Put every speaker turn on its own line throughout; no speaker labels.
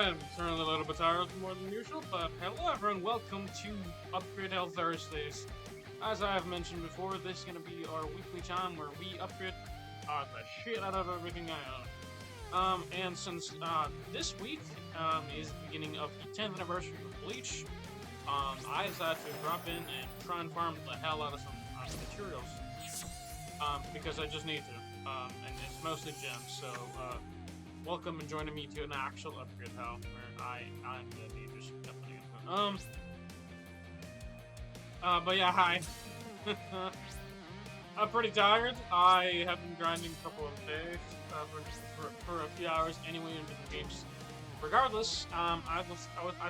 I'm certainly a little bit tired more than usual, but hello everyone, welcome to Upgrade Hell Thursdays. As I have mentioned before, this is going to be our weekly time where we upgrade the shit out of everything I own. And since this week is the beginning of the 10th anniversary of Bleach, I decided to drop in and try and farm the hell out of some materials. Because I just need to, and it's mostly gems, so welcome and joining me to an actual upgrade hell, where I'm gonna need just definitely but yeah, hi. I'm pretty tired. I have been grinding a couple of days, for a few hours anyway in different games. Regardless, I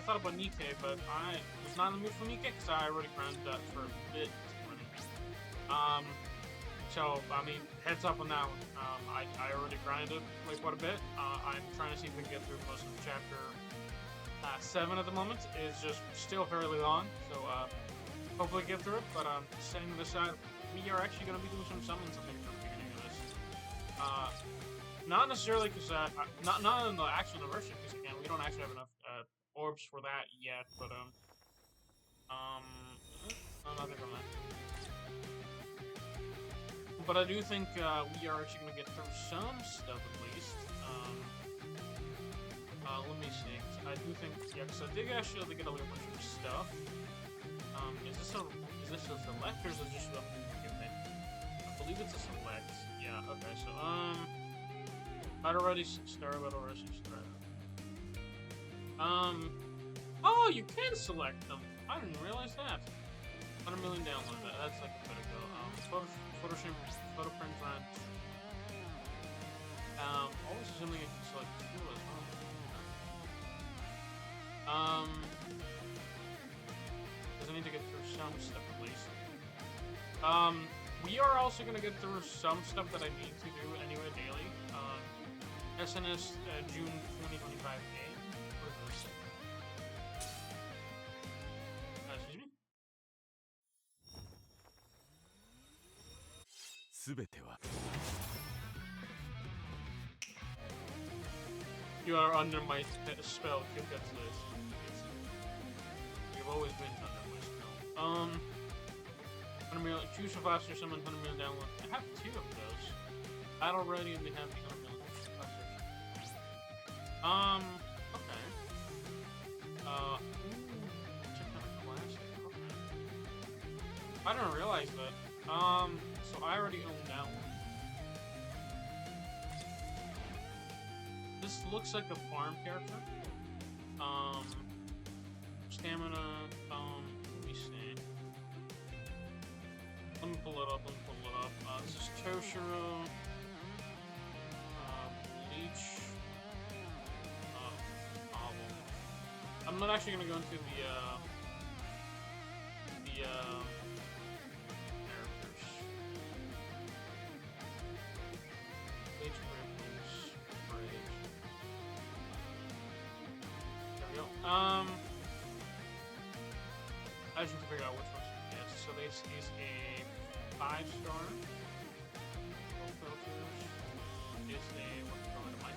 thought about Nikkei, but I was not in the mood for Nikkei because I already grinded that for a bit this morning. So, I mean, heads up on that one. I already grinded like quite a bit. I'm trying to see if we can get through most of chapter 7 at the moment. It's just still fairly long, so hopefully get through it. But setting this aside, we are actually going to be doing some summons, I think, for the beginning of this. Not necessarily because not in the actual anniversary, because again, we don't actually have enough orbs for that yet. But no, nothing from that. But I do think we are actually going to get through some stuff at least. Let me see. I do think, yeah, because I did actually get a little bunch of stuff. Is this a select or is it just a I believe it's a select. Yeah. Okay. So I'd already started. Oh, you can select them. I didn't realize that. 100 million download that. That's like a bit ago. Photo print rent. Always assuming I can select two as well. Because I need to get through some stuff at least. We are also gonna get through some stuff that I need to do anyway daily. SNS June 2025 A. Excuse me. You are under my spell, congratulations. You've always been under my spell. 100 million, choose a faster summon 100 million download. I have 2 of those. Battle ready and we have the 100 million faster. Okay. Check out a classic. Okay. I didn't realize that. So I already own that one. This looks like a farm character. Stamina, let me see. Let me pull it up, this is Toshiro, Bleach, I'm not actually gonna go into the characters. Bleach, Bridge. There we go. I just need to figure out which one's yes. So this is a 5-star. Filters is a what's going to mine.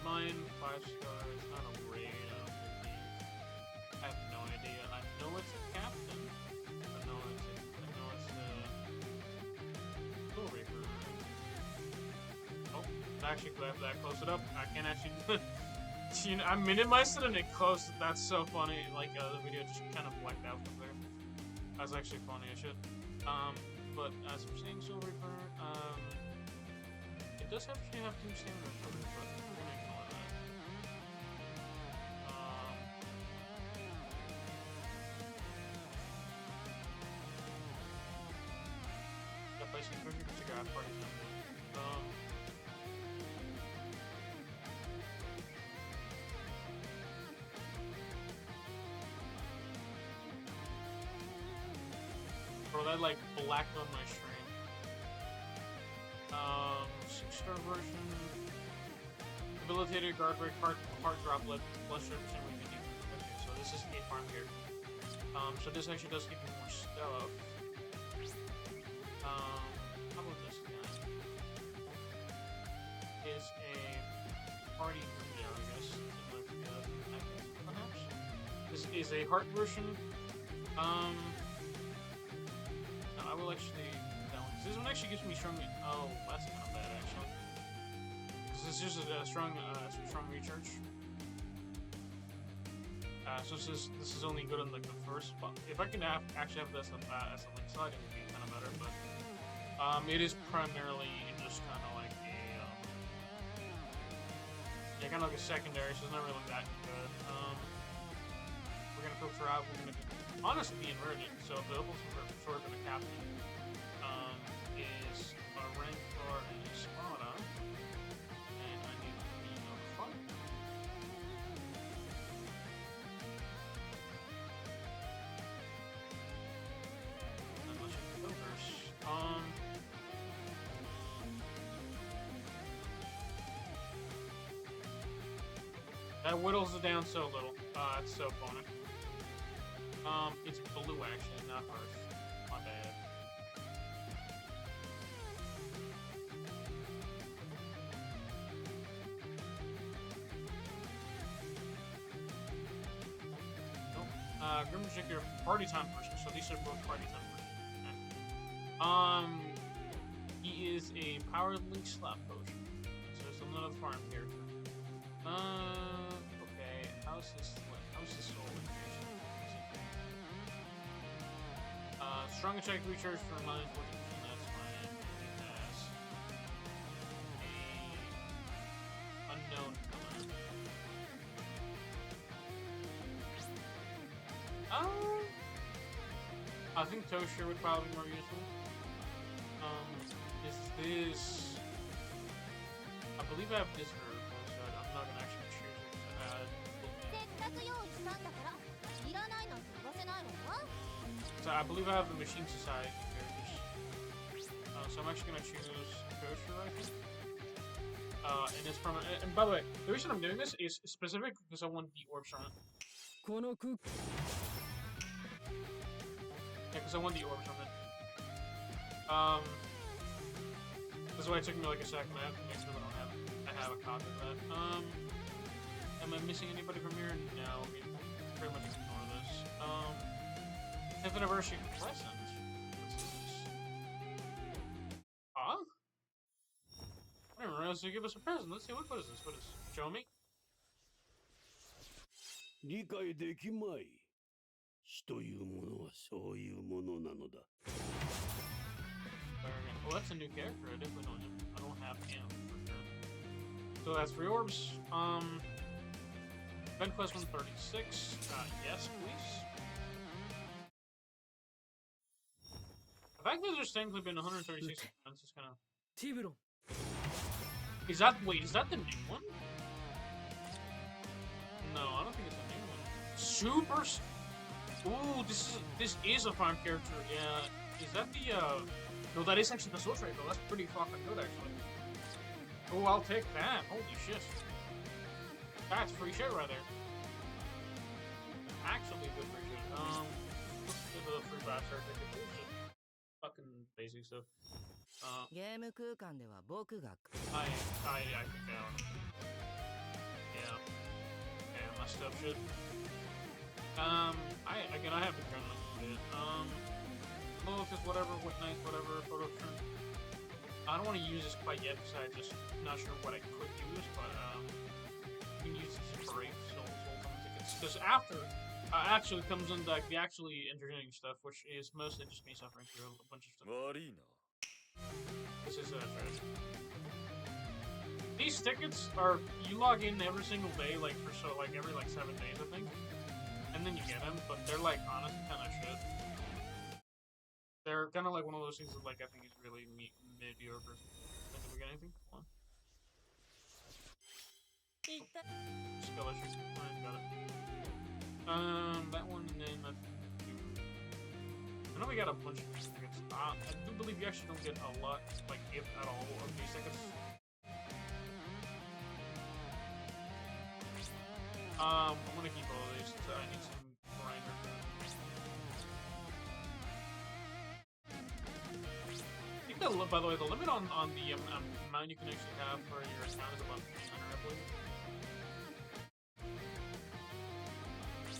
Mine 5-star is not a raid. I have no idea. I know it's a captain. I know it's the Soul Reaper. Oh, actually, glad that close it up. I can't actually. You know, I minimized it and it closed. That's so funny. Like the video just kind of blacked out from there. That's actually funny as shit. But as I'm saying, Soul Reaper, it does actually have 2 stamina recovery, but we're gonna ignore that. Yep, I see 50% got party time. Bro, that like blacked on my stream. 6-star version. Debilitated guard break, heart droplet, plus 30% weakness. Okay, so this is a farm here. So this actually does give you more stuff. How about this again? party video, I guess. Something like that, perhaps. This is a heart version. No, I will actually. No, this one actually gives me strong. Oh, that's kind of bad actually. This is just a strong recharge. So this is only good on like the first spot. If I can actually have this as a link slide, it would be kind of better. But it is primarily just kind of like a yeah, kind of like a secondary. So it's not really that good. We're gonna filter out. We're gonna honestly be inverted. So the doubles sword and a captain is a rank or a Spada, and I need to be a fun. Unless you can filters. That whittles it down so little. It's so funny. It's blue actually, not harsh. My bad. Nope. Grim Magic party time person, so these are both party time person. Okay. He is a power link slap potion. So it's another farm character. Okay, how's this soul information? Strong attack recharge for -14%, that's fine. It has a unknown color. I think Toaster would probably be more useful. Is this... I believe I have this verb, so I'm not gonna actually choose it to add. So I believe I have the Machine Society characters. So I'm actually gonna choose Toaster, I think. And it's from... And by the way, the reason I'm doing this is specific because I want the orbs from it. Yeah, because I want the orbs from it. This is why it took me like a second. I have to make sure that I have a copy of that. Am I missing anybody from here? No, we can pretty much ignore this. 10th anniversary present. What's this? Huh? I didn't realize they give us a present. Let's see, what is this? What is this? Show me?
理解できまい。死というものはそういうものなのだ。
Well, that's a new character. I definitely don't have. I don't have him for sure. So that's 3 orbs. Event quest 136. Yes, please. The fact that there's technically been 136 events is kind of. Is that the new one? No, I don't think it's a new one. Super. Ooh, this is a farm character. Yeah. Is that the No, that is actually the soul trade though. That's pretty fucking good actually. Oh, I'll take that. Holy shit. That's free shit right there. Actually good free shit. Let's do the free bastard ticket. This is fucking basic stuff.
Game 空間では僕が
I think down. Yeah. Yeah, my stuff should. I haven't done a bit. Focus, whatever, with nice, whatever, photo trim. I don't want to use this quite yet because I'm just not sure what I could use, but you can use this for break soul tickets. Because after actually comes in like the actually entertaining stuff, which is mostly just me suffering through a bunch of stuff. This is trash. These tickets are you log in every single day, like for every 7 days, I think, and then you get them. But they're like honestly kind of shit. They're kind of like one of those things that I think is really mediocre. Did we get anything? Hold on. Skill issue. Alright, got it. That one, and then I know we got a bunch of these tickets. I do believe you actually don't get a lot, if at all, of these tickets. I'm gonna keep all of these since I need some grinder for them. I think by the way, the limit on the amount you can actually have for your account is about 300, I believe.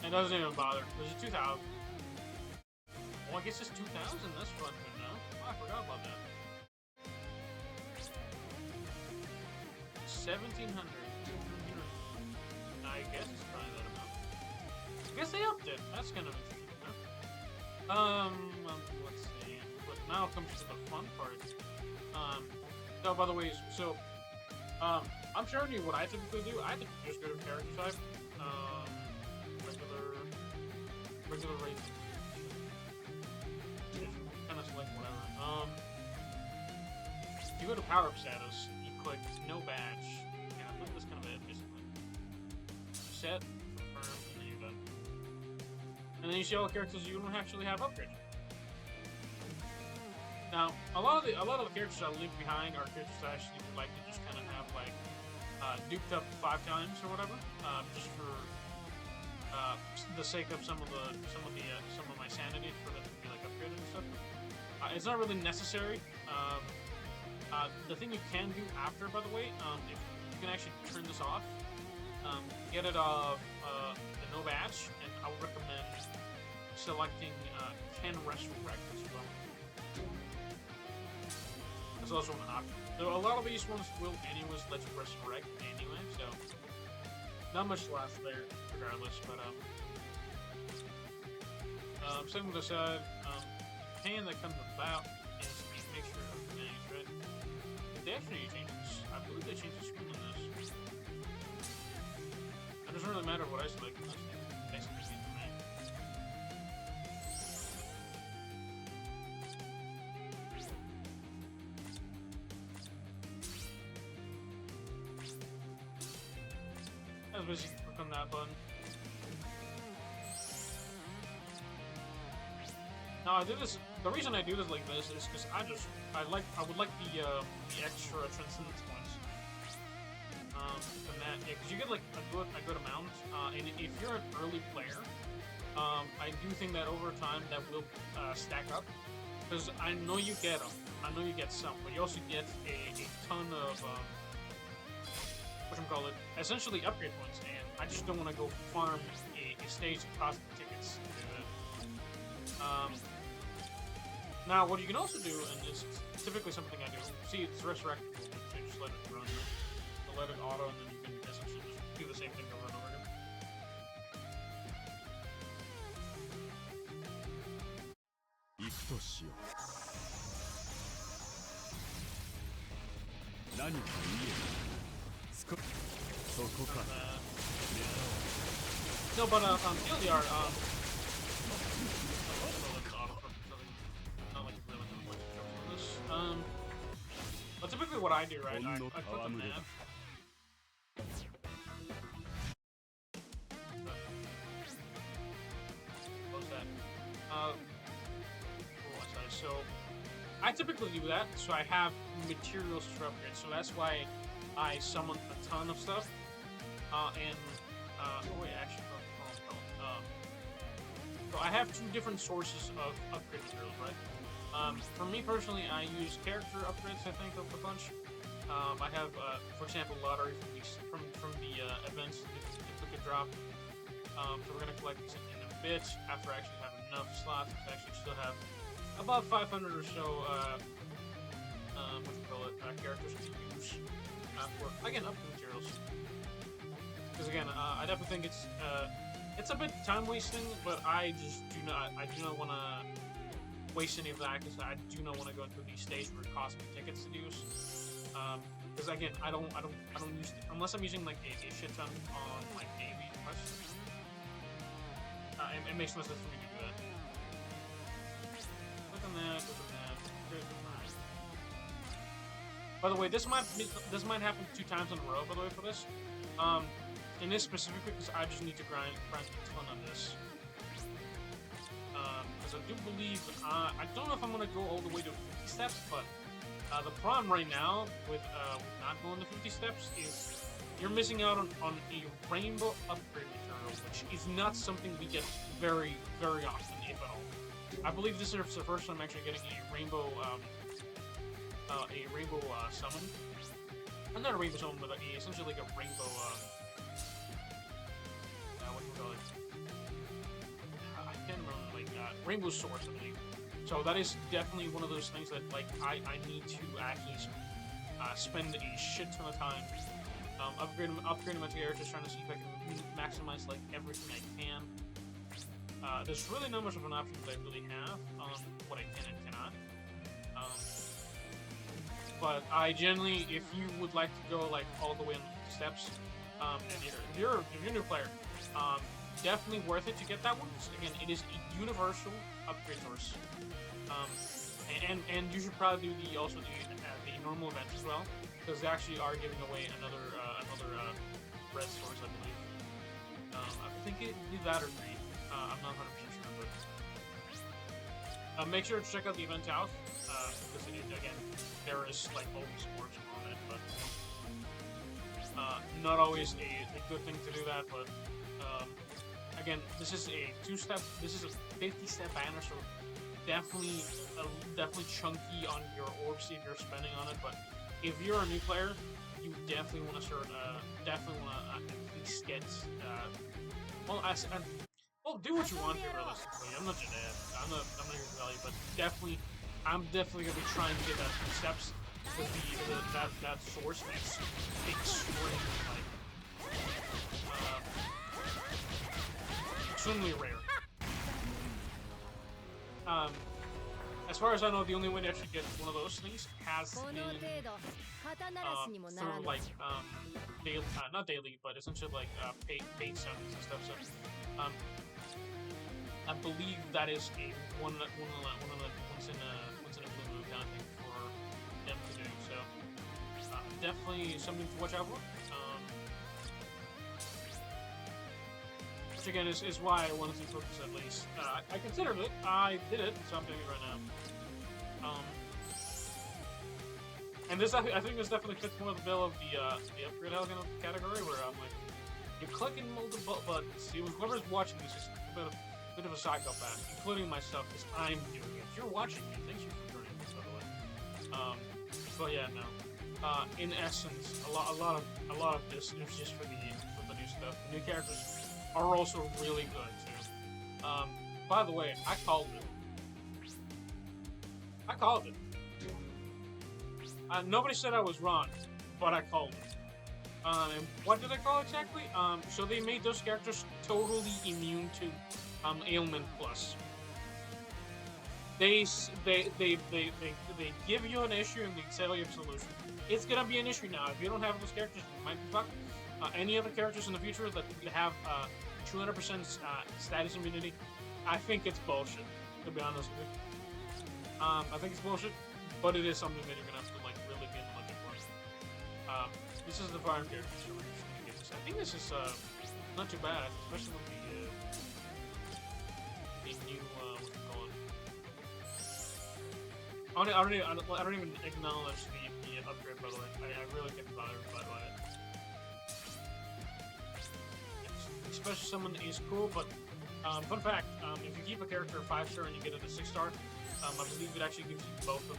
It doesn't even bother. There's a 2,000. Well, I guess it's 2,000. That's fun to know. Oh, I forgot about that. 1,700. I guess it's probably that amount. I guess they upped it. That's kind of interesting, huh? Let's see. But now comes to the fun part. No, by the way, so, I'm showing you what I typically do. I typically just go to character type. Regular rate. Kind of select whatever. You go to power up status, you click no badge. Yeah, I think that's kind of it, basically. Set, confirm, and then you're done. And then you see all the characters you don't actually have upgraded. Now, a lot of the characters I leave behind are characters I actually would like to just kind of have like duped up 5 times or whatever, just for the sake of some of my sanity for them to be like upgraded and stuff. It's not really necessary. The thing you can do after, by the way, if you can actually turn this off, get it the no badge, and I would recommend selecting can resurrect as well. That's also an option. Though a lot of these ones will anyways let you resurrect anyway, so not much left there regardless, but second with the side, the pain that comes about is to make sure everything is right. Did they actually change this? I believe they changed the screen on this. It doesn't really matter what I select, it's basically the same for me. That's basically click on that button. Now I do this. The reason I do this like this is because I would like the extra transcendence points. From that, yeah, because you get like a good amount. And if you're an early player, I do think that over time that will stack up. Because I know you get them. I know you get some, but you also get a ton of whatchamacallit, essentially upgrade points. And I just don't want to go farm a stage of cosmic tickets to do it. Now, what you can also do, and it's typically something I do, see, it's resurrect, so you just let it run, so let it auto, and then you can essentially just do the same thing over and over again. No, but TLDR, but typically what I do, right, I click on that. Close that. So, I typically do that, so I have materials to upgrade, so that's why I summon a ton of stuff, oh wait, actually, so I have 2 different sources of upgrade materials, right? For me personally, I use character upgrades, I think, of a bunch. I have, for example, lottery from the events, duplicate drop. So we're going to collect these in a bit after I actually have enough slots to actually still have about 500 or so, characters to use for, again, upgrade materials. Because again, I definitely think it's a bit time wasting, but I do not want to waste any of that because I do not want to go into these stages where it costs me tickets to use. Because again, I don't use unless I'm using like a shit ton on like daily quests. It makes no sense for me to do that. Click on that. By the way, this might happen 2 times in a row. By the way, for this, in this specifically, because I just need to grind a ton on this. Because I do believe I don't know if I'm gonna go all the way to 50 steps, but the problem right now with not going to 50 steps is you're missing out on a rainbow upgrade material, which is not something we get very, very often, if at all. I believe this is the first time I'm actually getting a rainbow summon. I'm not a rainbow summon, but essentially like a rainbow what do you call it? Rainbow Swords, I believe. So that is definitely one of those things that like I need to actually spend a shit ton of time upgrading my characters, trying to see if I can maximize like everything I can. There's really not much of an option that I really have on what I can and cannot. But I generally, if you would like to go like all the way in the steps, and if you're a new player, definitely worth it to get that one. Again, it is a universal upgrade source. And you should probably do also the normal events as well, because they actually are giving away another red source, I believe. I think it did that or green. I'm not 100% sure, but make sure to check out the event out, because again, there is like all these sports on it, but not always a good thing to do that. But again, this is a 2-step. This is a 50-step banner, so definitely chunky on your orbs if you're spending on it. But if you're a new player, you definitely want to start. Definitely want to at least get. Well, do what you want here, realistically. I'm not your dad. I'm not here to tell you, but I'm definitely gonna be trying to get that 3 steps with that source makes extremely extremely rare. As far as I know, the only way to actually get one of those things has been through like daily, not daily, but essentially like paid summons and stuff. So I believe that is a once in a blue moon kind of thing for them to do. So definitely something to watch out for. Which again is why I wanted to focus at least. I considered it. I did it, so I'm doing it right now. And this I think this definitely fits more the bill of the upgrade algorithm category, where I'm like, you're clicking multiple buttons. See, whoever's watching this is a bit of a psychopath, including myself, because I'm doing it. If you're watching me, thank you for joining me, by the way. But yeah, no. In essence, a lot of this is just for the new stuff. The new characters are also really good too. By the way, I called it. Nobody said I was wrong, but I called it. And what did I call exactly? So they made those characters totally immune to ailment plus. They give you an issue and they tell you a solution. It's gonna be an issue now. If you don't have those characters, you might be fucked. Any other characters in the future that have 200% status immunity, I think it's bullshit. To be honest with you, I think it's bullshit, but it is something that you're gonna have to like really be looking for. This is the farm character, so we're just gonna get this. I think this is not too bad, especially with the new what you call it. I don't even acknowledge the upgrade, by the way. I really can't bother by it. Especially someone that is cool, but fun fact: if you keep a character 5-star and you get it a 6-star, I believe it actually gives you both of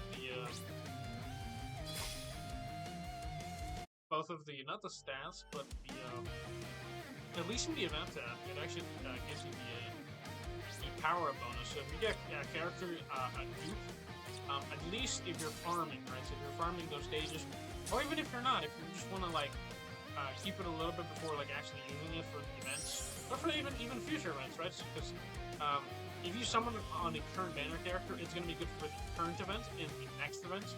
the not the stats, but the at least in the event tab, it actually gives you the power bonus. So if you get a character a dupe, at least if you're farming, right? So if you're farming those stages, or even if you're not, if you just want to like keep it a little bit before like actually using it for the events, or for even future events, right? Because if you summon on a current banner character, it's going to be good for the current event and the next event.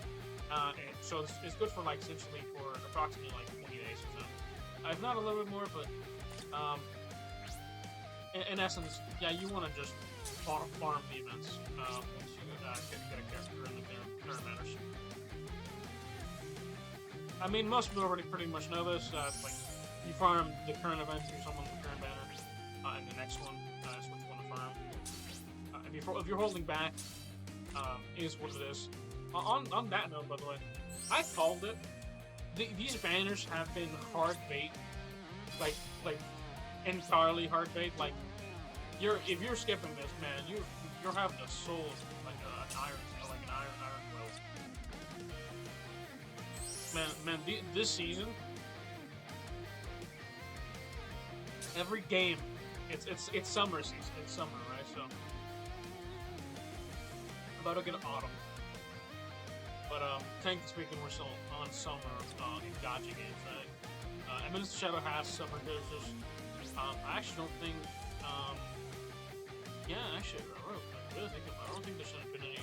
And so it's good for like essentially for approximately like 20 days or so. If not a little bit more, but in essence, yeah, you want to just farm the events once you get a character in the current banners. I mean, most people already pretty much know this. Like you farm the current event through someone with the current banner, and the next one is what you want to farm. If you're holding back, is what it is. On that note, by the way, I called it. These banners have been hard bait, like entirely hard bait. Like if you're skipping this, man, you're having a soul like an iron will. Man, this season, every game, it's summer season. It's summer, right? So about to get autumn. But technically speaking, we're still on summer in Gacha games, right? Eminence Shadow has summer characters. I actually don't think. Yeah, actually, I really think about it. I don't think there should have been any.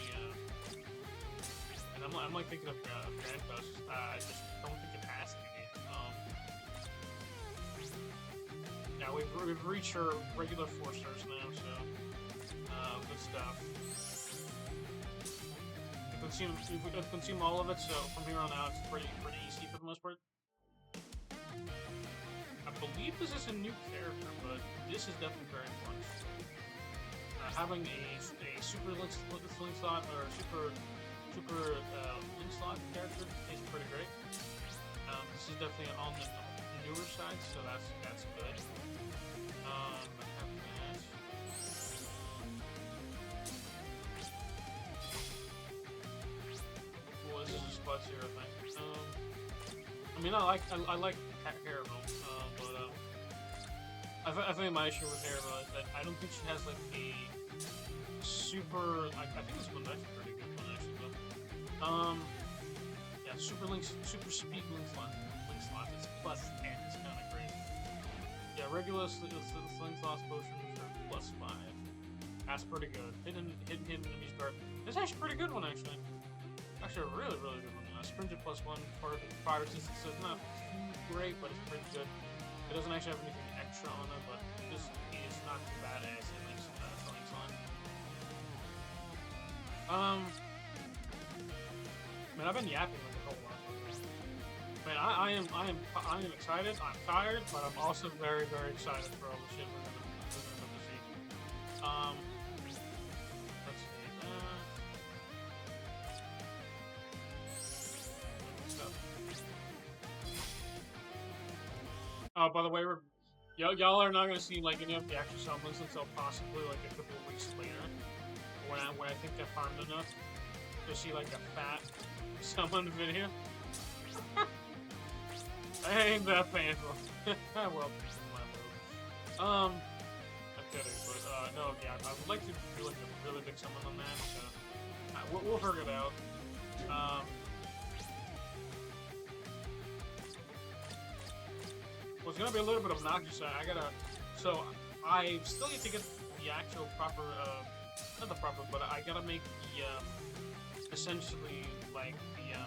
And I'm like thinking of Grand Post. I just don't think it has to be. Now we've reached our regular 4 stars now, so good stuff. We've consumed all of it, so from here on out, it's pretty easy for the most part. I believe this is a new character, but this is definitely very important. Having a super link slot or super link slot character is pretty great. This is definitely on the newer side, so that's good. Well, this is a spot zero thing. I mean, I like Haribo, but I think my issue with Haribo is that I don't think she has like a super. I think this one's actually a pretty good one actually, but yeah, super speed link slot. It's plus 10. It's kind of great. Yeah, regular sling slot potions are plus 5. That's pretty good. Hidden enemies guard. It's actually a pretty good one actually. Actually, a really good one. Sprinted plus 1 for fire resistance, so it's not too great, but it's pretty good. It doesn't actually have anything extra on it, but this is not too badass in Link's slot. Man, I've been yapping like a whole lot. Man, I am excited. I'm tired, but I'm also very excited for all the shit we're gonna see. Let's see. Oh, by the way, y'all are not gonna see like any of the actual summons until possibly like a couple of weeks later, when I think I farmed enough to see like a fat summon video. Ain't that painful? Well, this is my move. I'm kidding, but no, yeah, I would like to do like a really big summon on that. So we'll figure it out. Well, it's gonna be a little bit obnoxious. So I still need to get the actual proper, not the proper, but I gotta make the, essentially, like, the,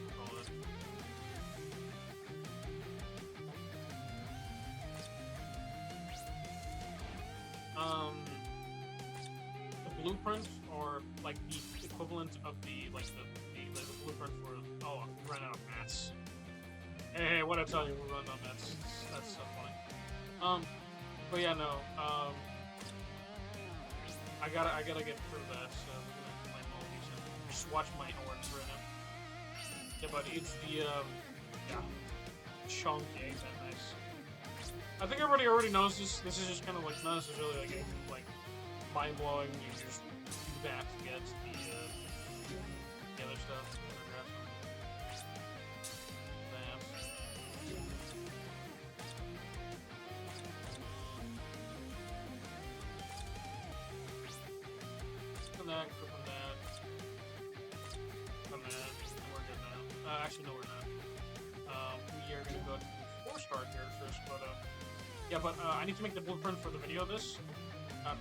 what do you call it? The blueprint, or, like, the equivalent of the, like, the blueprint for, oh, I ran out of mats. Hey, what I tell you, we're running on that. That's so funny. But yeah, no. I gotta get through that. So we're gonna play all these and just watch my orbs right now. Yeah, but it's the yeah, chunky. Ain't that nice? I think everybody already knows this. This is just kind of like not necessarily like anything like mind blowing. You just do that to get the other stuff. Actually, no, we're not. We are gonna go to 4-star characters, but yeah, but I need to make the blueprint for the video of this.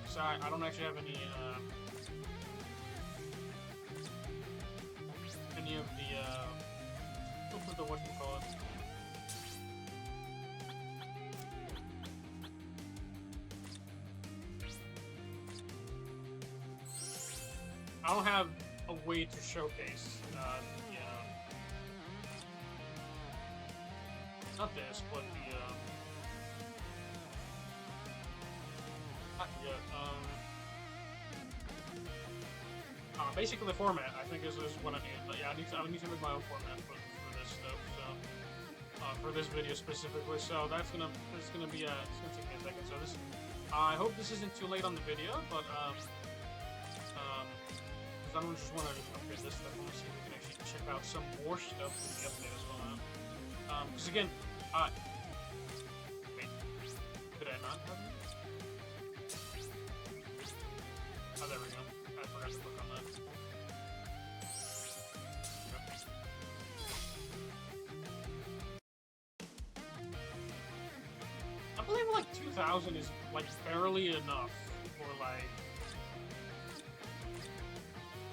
Because I don't actually have any of the what you call it. I don't have a way to showcase, not this, but the, basically the format, I think, is what I need. But yeah, I need to make my own format for this stuff, so, for this video specifically, so it's gonna take me a second, so this, I hope this isn't too late on the video, but, because I don't just want to upgrade this stuff, I want to see if we can actually check out some more stuff from the update as well. Because again, wait, did I not have it? Oh, there we go. forgot to click on that. I believe like 2,000 is like barely enough for like,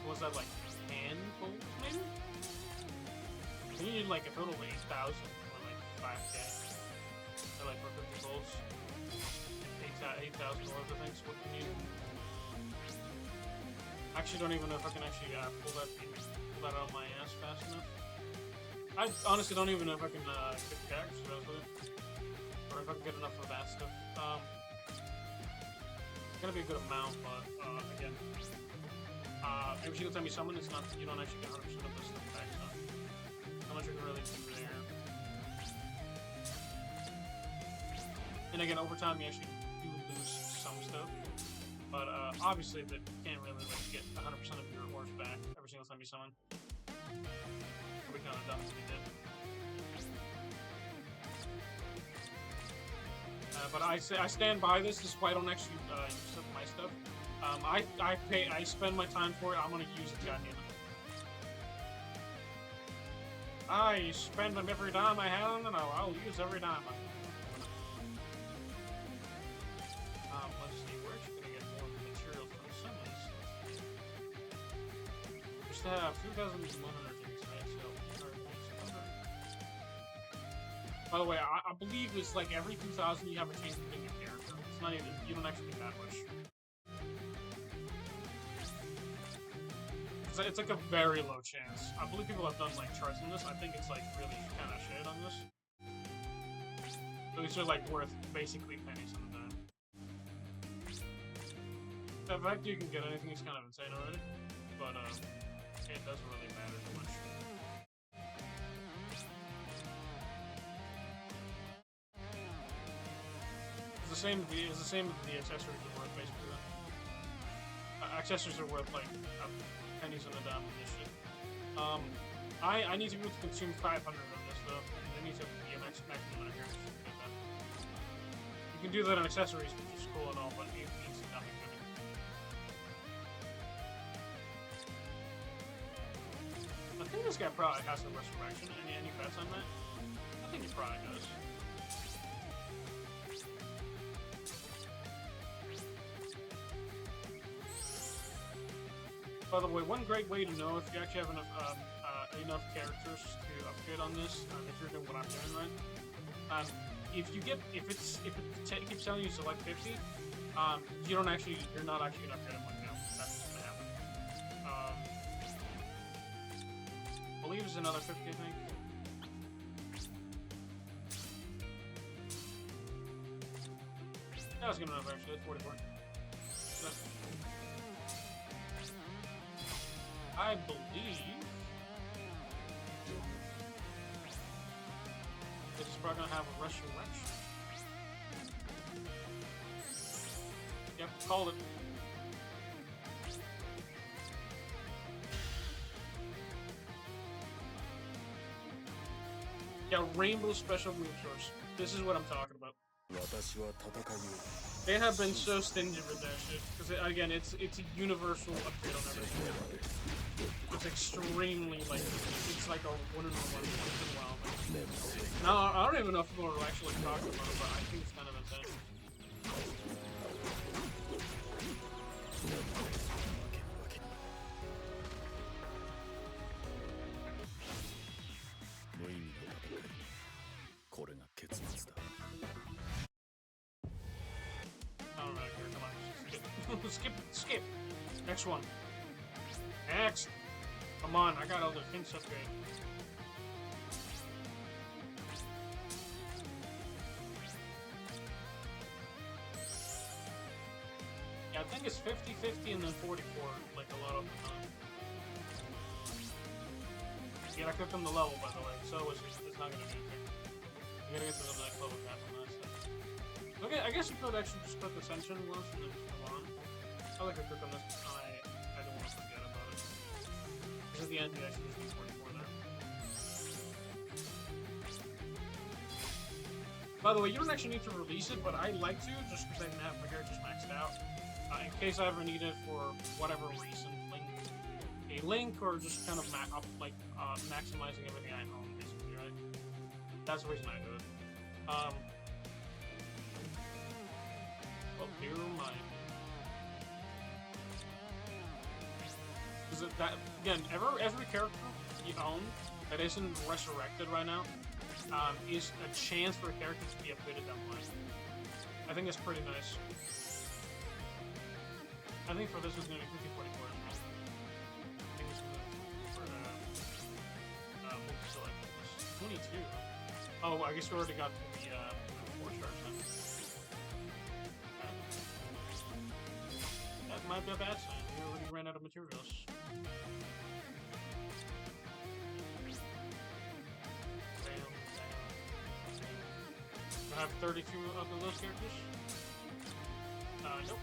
what was that, like 10 goals maybe? You need like a total of 8,000 for like 5k. Or like for 50 goals. 8,000 goals I think is what you need. I actually don't even know if I can actually pull that out of my ass fast enough. I honestly don't even know if I can get the characters to with it. Or if I can get enough of that stuff. It's gonna be a good amount, but again, every single time you summon, it's not, you don't actually get 100% of this stuff back, so not much you can really do there. And again, over time, you actually do lose some stuff, but obviously, that you can't really like get 100% of your rewards back every single time you summon. It'll be kind of dumb if you did. But I stand by this. This is why I don't actually use my stuff. I spend my time for it. I'm gonna use it, goddamn it. I spend them every dime I have, and I'll use every dime. Let's see. We're actually gonna get more material from some of these. We still have 2,100 things, right? So. By the way, I believe it's like every 2,000 you have a chance of getting a character. It's not even, you don't actually get that much. It's like a very low chance. I believe people have done like charts on this. I think it's like really kind of shit on this. So these are like worth basically pennies on the dime. The fact you can get anything is kind of insane already, but it doesn't really matter too much. It's the same with the accessories are worth basically. Accessories are worth like pennies on the dime on this shit. I need to be able to consume 500 of this though, and there needs to be a maximum amount of characters to get that. You can do that on accessories, which is cool and all, but it means nothing to me. I think this guy probably has some resurrection. Any bets on that? I think he probably does. By the way, one great way to know if you actually have enough characters to upgrade on this, if you're doing what I'm doing right, if it keeps telling you select 50, you're not actually gonna upgrade them like now. That's what's gonna happen. I believe it's another 50, I think. That was good enough actually. That's 44. I believe this is probably gonna have a resurrection. Yep, called it. Yeah, rainbow special move source. This is what I'm talking about. They have been so stingy with that shit because again, it's a universal upgrade on everything. It's extremely like it's like a 1 in 1 once in a while. Now I don't even know if people are actually talking about it, but I think it's kind of insane. Alright, here, come on. Skip. Next one. Next. Come on, I got all the things upgrade. Yeah, I think it's 50-50 and then 44, like a lot of the time. You gotta click on the level, by the way, so it's not gonna be anything. You gotta get to the next level cap on that stuff. Okay, I guess you could actually just click Ascension once and then just move on. I like to click on this, I don't want to forget about it. Because at the end, you actually just need 44 there. By the way, you don't actually need to release it, but I like to, just because I didn't have my characters maxed out. in case I ever need it for whatever reason, a link, or just kind of maximizing everything I own, basically, right? That's the reason I do it. Well, here my. Because that again, every character you own that isn't resurrected right now is a chance for a character to be upgraded down the line. I think that's pretty nice. I think for this is going to be 5044 as well. I think it's going to for multi-select. 22. Oh, I guess we already got the 4 stars then. That might be a bad sign. We already ran out of materials. I have 32 of those characters. Nope.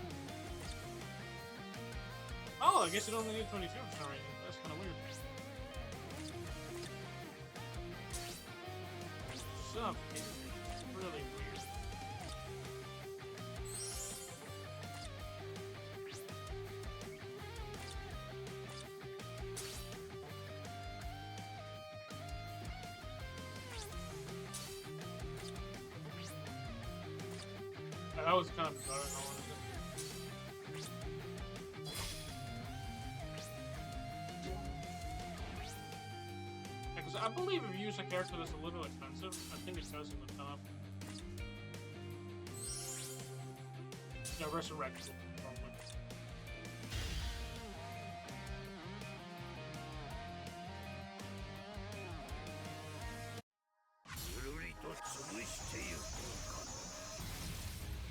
Oh, I guess it only needs 22 for some reason. That's kind of weird. Stuff is really weird. That was kind of bizarre, no one. Because I believe if you use a character that's a little expensive, I think it goes in the top. Yeah, resurrection, probably.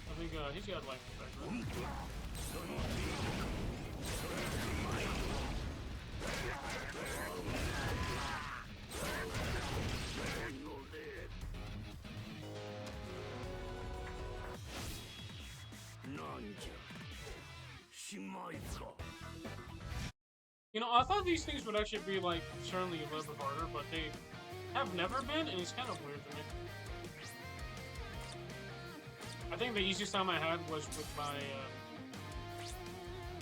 I think he's got life effect, right? You know, I thought these things would actually be, like, certainly a little bit harder, but they have never been, and it's kind of weird to me. I think the easiest time I had was with my,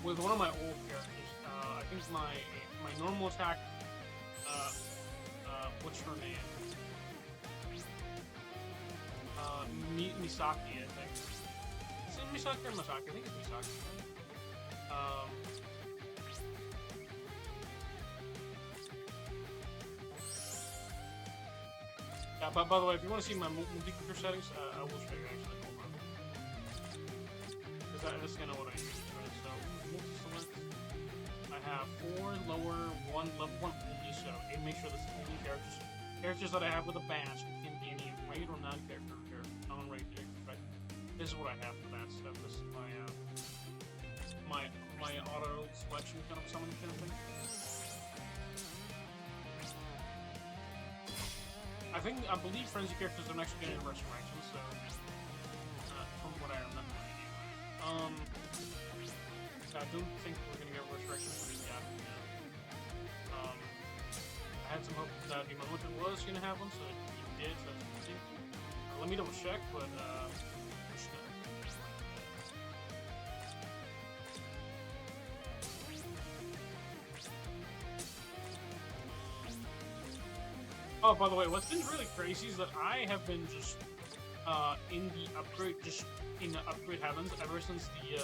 with one of my old characters. I think my normal attack, what's her name? Misaki, I think. Is it Misaki or Masaki? I think it's Misaki. Yeah, but by the way, if you want to see my multi-character settings, I will show you actually. Hold on. Because that's kind of what I use, right? So, multi-select. I have 4 lower, 1 level 1 only, so it makes sure that's the only characters that I have with a badge can be any raid or non-character or non-raid character, right? This is what I have for that stuff. This is my my auto selection kind of summoning kind of thing. I believe frenzy characters are actually getting a resurrection, so from what I remember anyway. I don't think we're gonna get a resurrection for these guys. I had some hope that the moment was gonna have one, so it did, so that's interesting. Let me double check, but oh, by the way, what's been really crazy is that I have been just in the upgrade heavens ever since the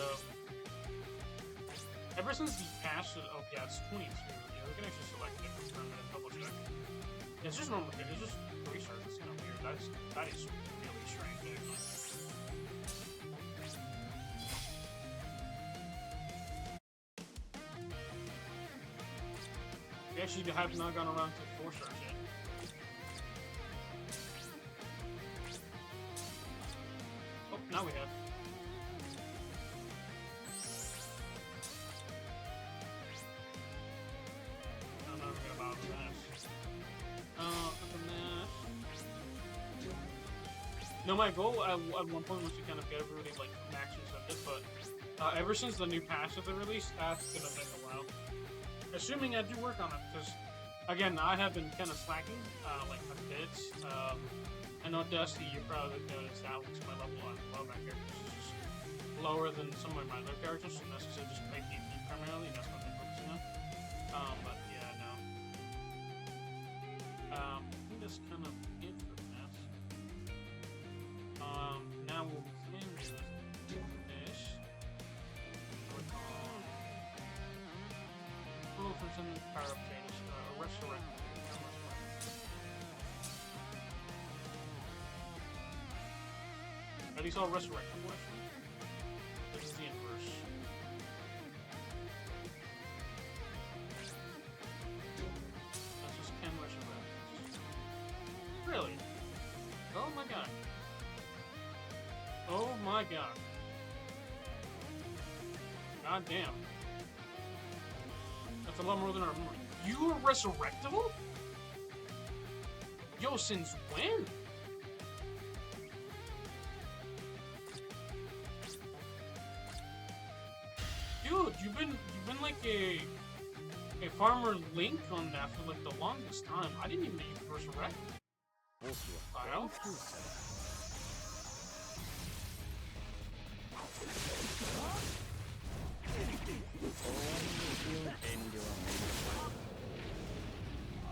patch. Oh yeah, it's 22. Yeah, we can actually select it for a minute, double check. Yeah, it's just normal. It's just research. It's kind of weird. That is really strange. Actually. We actually have not gone around to 4 stars yet. Oh, now we have. Oh, no, we got about that. Other than that. No, my goal at one point was to kind of get everybody like max incentive, but ever since the new patch that they released, that's gonna take a while. Assuming I do work on it, because again, I have been kind of slacking, like a bit. I know Dusty, you probably noticed that was my level on my characters is just lower than some of my other characters, unless I just play PvP primarily, and that's what I'm focusing on. But yeah, no. I think that's kind of it for that. Now we'll begin with this. Click on Full Transcendent Power Up Status, Resurrect. Are these all resurrectable actually? This is the inverse. That's just can resurrect. Really? Oh my god. Oh my god. God damn. That's a lot more than I remember. You are resurrectable? Yo, since when? Dude, you've been like a farmer Link on that for like the longest time. I didn't even know you could resurrect. Kyle?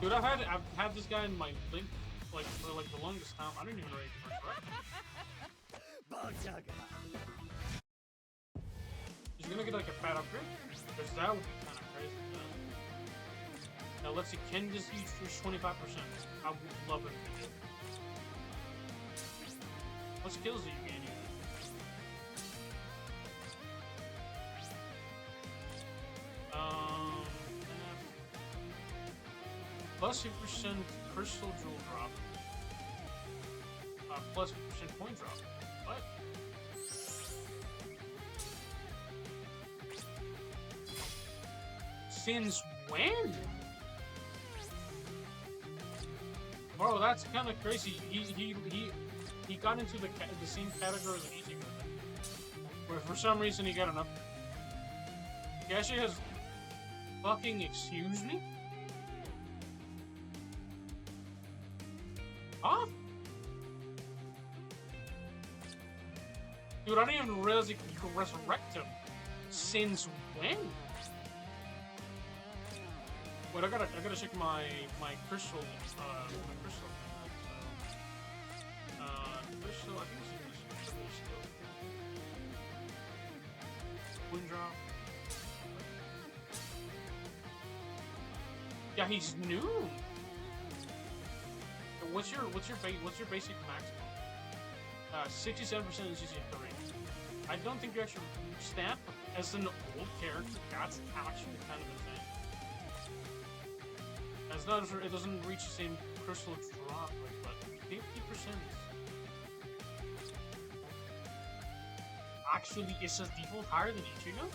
Dude, I've had this guy in my Link like for like the longest time. I didn't even know you could resurrect. You're gonna get like a fat upgrade? Because that would be kind of crazy. Now let's see, can this use 25%? I would love it if it did. What skills are you gaining? Plus 50% crystal jewel drop. Plus 50% coin drop. What? Since when? Bro, that's kind of crazy. He got into the same category as Ichigo, where for some reason he got enough. He actually has fucking excuse me? Huh? Dude, I didn't even realize you could resurrect him. Since when? Wait, I gotta check my crystal crystal, I think it's still wind drop. Yeah, he's new. What's your basic maximum? 67% is usually 3. I don't think you actually stat as an old character. That's actually kind of insane. As not, it doesn't reach the same crystal drop rate, but 50%. Actually, is his default higher than Ichigo?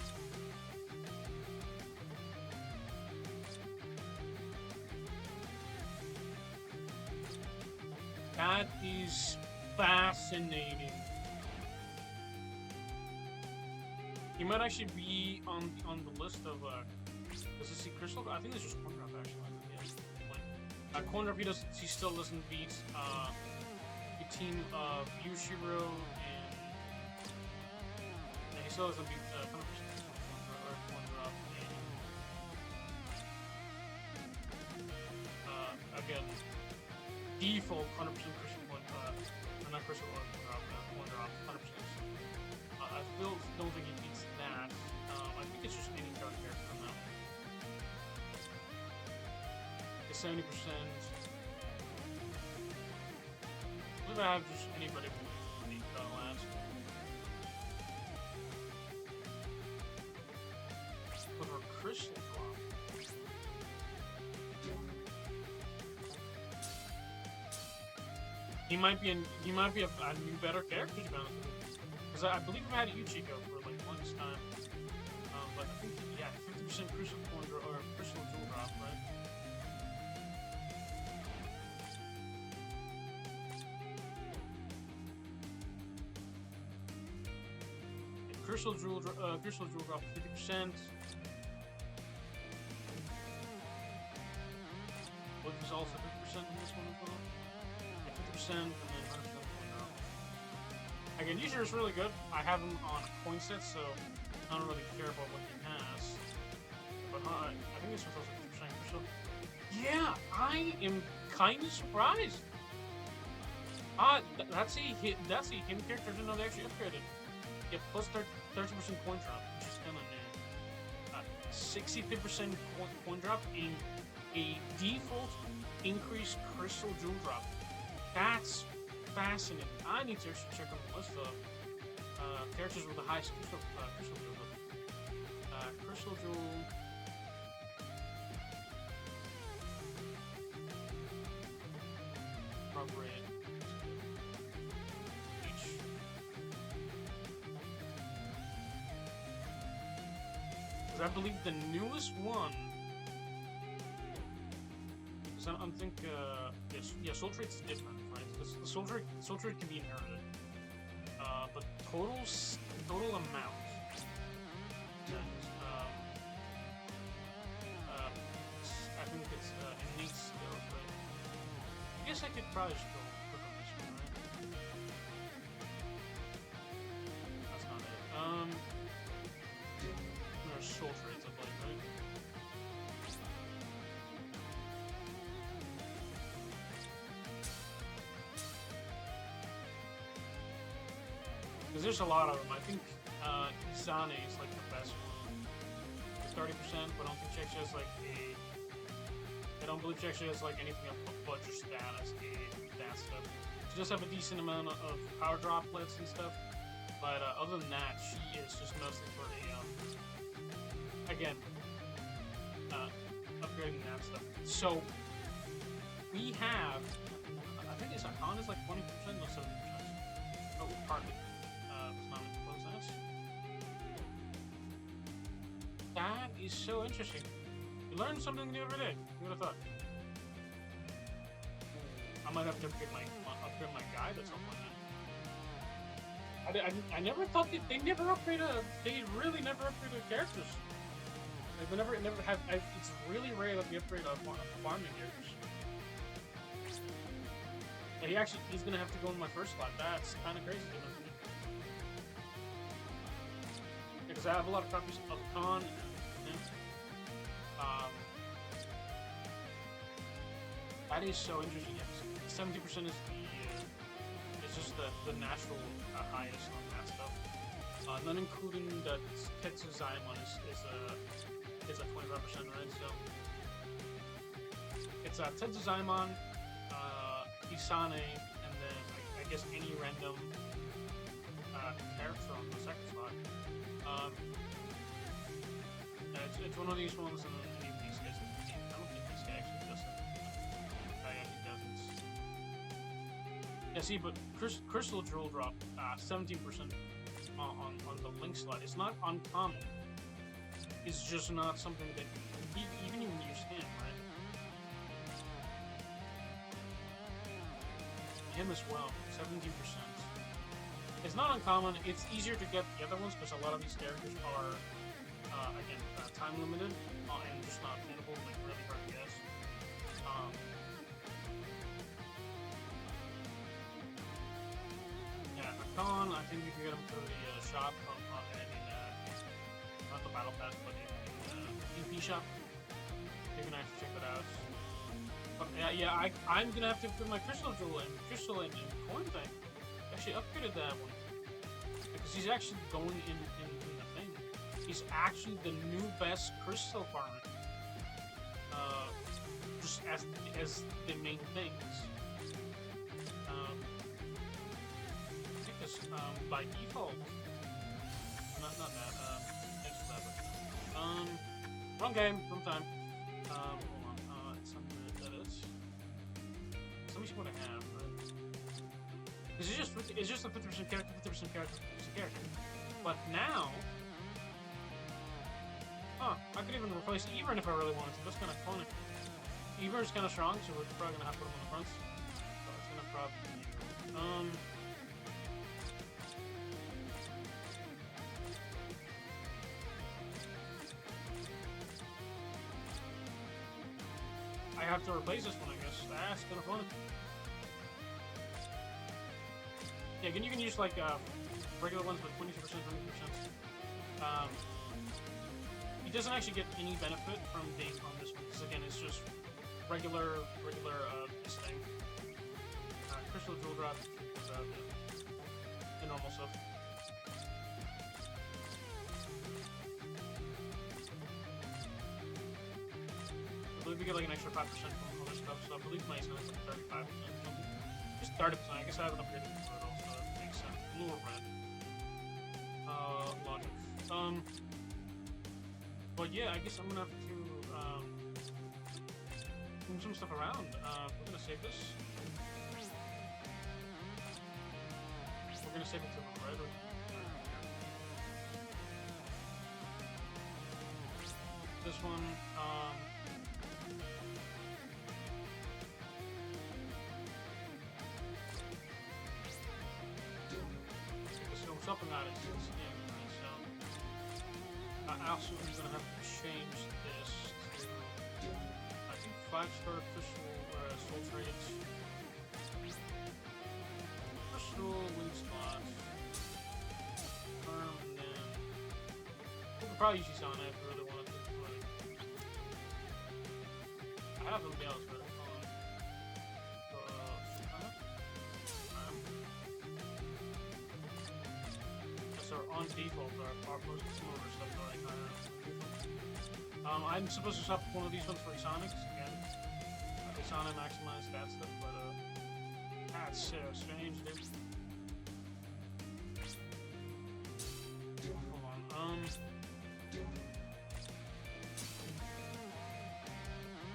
That is fascinating. He might actually be on the list of does it see crystal? I think it's just corn drop actually. Yeah. Corn drop he still doesn't beat the team of Yushiro and he still doesn't beat 100% corn drop and again default 100% crystal point not crystal corn drop 100%. I still don't think he beats that. I think it's just any dark character from that one. It's 70%. What if I have just anybody who beat that last? With her crystal drop. He might be a new better character to be honest with you. Because I believe I had Ichigo for like the longest time. But I think, yeah, 50% crystal coin or crystal jewel drop, right? Yeah, crystal jewel drop 50%. Which is also 50% in this one as well. Yeah, 50% and then 100% coin drop. I Again, user is really good. I have him on coin set, so I don't really care about what he has. But I think this one's also 50% crystal. Yeah, I am kind of surprised. That's a hidden character. I didn't know they actually upgraded. Yeah, plus 30% coin drop, which is kind of new. 60% coin drop in a default increased crystal jewel drop. That's fascinating. I need to actually check on the list of characters with the highest crystal jewel. Crystal jewel. Appropriate. Bleach. Because I believe the newest one. Because I'm think yes, soul trait's different, right? Because the soul trait can be inherited. But total amount. I think it's innate skills, but I guess I could probably just go click on this one, right? That's not it. There's soul traits, I believe, right? Because there's a lot of them. I think Izane is like the best one. It's 30%, but I don't think she actually has like I don't believe she actually has like anything but just status, that stuff. She does have a decent amount of power droplets and stuff, but other than that, she is just mostly for again, upgrading that stuff. So we have, I think it's Icon is like 20%, no 70%. Oh, partly. It's not close to us. That is so interesting. You learn something new every day. Who would have thought? I might have to upgrade my guide at some point. I never thought that they never upgraded. They really never upgraded characters. Like they never have. It's really rare that we upgrade farming characters. And he's gonna have to go in my first slot. That's kind of crazy. Because I have a lot of copies of Khan. That is so interesting. 70% is it's just the natural highest on that stuff. Not including the Tetsu Zaimon is a 25%, right? So it's Tetsu Zaimon, Izane, and then I guess any random character on the second slot. It's one of these ones, and any of these guys. I don't think this guy actually does it. He doesn't. Yeah, see, but crystal jewel drop 17% on the link slot. It's not uncommon. It's just not something that even when you use him, right? Him as well, 17%. It's not uncommon. It's easier to get the other ones because a lot of these characters are again time limited and just not attainable, like really hard to guess. Yeah, Khan, I think you can get them through the shop not the battle pass, but in EP shop. You can actually check that out. But yeah, I'm gonna have to put my crystal jewel and coin thing. Actually upgraded that one because he's actually going in the thing. He's actually the new best crystal farmer. Just as the main things. Because by default, not that. Thanks for that. But, wrong game, wrong time. Hold on. It's something that is. Let me see what I have. It's just a 50% character, 50% character, 50% character. But now, I could even replace Evern if I really wanted to. That's kind of funny. Evern's kind of strong, so we're probably gonna have to put him on the front. So it's gonna probably be I have to replace this one, I guess. That's kind of funny. Yeah, again, you can use like regular ones with 22%, 20%. He doesn't actually get any benefit from being on this one because again, it's just regular this thing. Crystal Jewel Drop, the normal stuff. I believe we get like an extra 5% from other stuff, so I believe my is like 35%. Just 30%. I guess I haven't upgraded it at all, so that makes sense. Blue or red. Logic. But yeah, I guess I'm gonna have to move some stuff around. We're gonna save this. We're gonna save it to the red. This one. Something out of this game, so I also am gonna have to change this to I think 5-star official soul trades. Crystal wing slot. And then we could probably use these on if we really wanted to, but I have them else, but on default are most similar stuff like I'm supposed to swap one of these ones for Exonics again. Exonic maximize that stuff, but that's so strange, dude. Hold on.